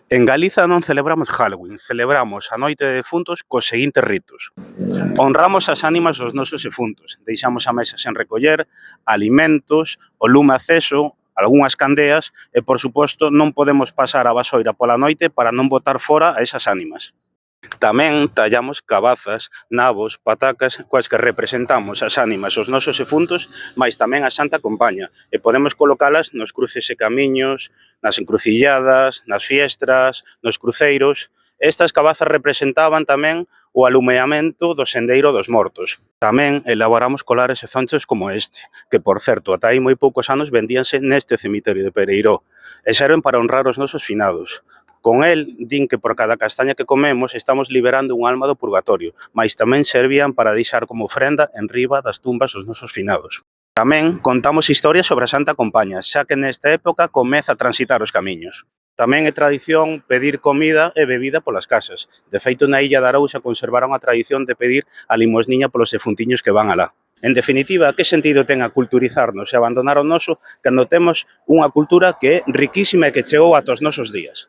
En Galiza non celebramos Halloween, celebramos a Noite de Defuntos cos seguintes ritos. Honramos as ánimas dos nosos defuntos, deixamos a mesa sen recoller, alimentos, o lume aceso, algunhas candeas e, por suposto, non podemos pasar a vasoira pola noite para non botar fora a esas ánimas. Tamén tallamos cabazas, nabos, patacas coas que representamos as ánimas dos nosos defuntos, mais tamén a Santa Compaña, e podemos colocalas nos cruces e camiños, nas encrucilladas, nas fiestras, nos cruceiros. Estas cabazas representaban tamén o alumeamento do sendeiro dos mortos. Tamén elaboramos colares e zanchos como este, que, por certo, ata hai moi poucos anos vendíanse neste cemiterio de Pereiró, e serven para honrar os nosos finados. Con el, din que por cada castaña que comemos estamos liberando un alma do purgatorio, mais tamén servían para deixar como ofrenda en riba das tumbas dos nosos finados. Tamén contamos historias sobre a Santa Compaña, xa que nesta época comeza a transitar os camiños. Tamén é tradición pedir comida e bebida polas casas. De feito, na Illa de Arousa conservaron a tradición de pedir a limosniña polos defuntiños que van alá. En definitiva, que sentido ten a culturizarnos e abandonar o noso cando temos unha cultura que é riquísima e que chegou ata os nosos días?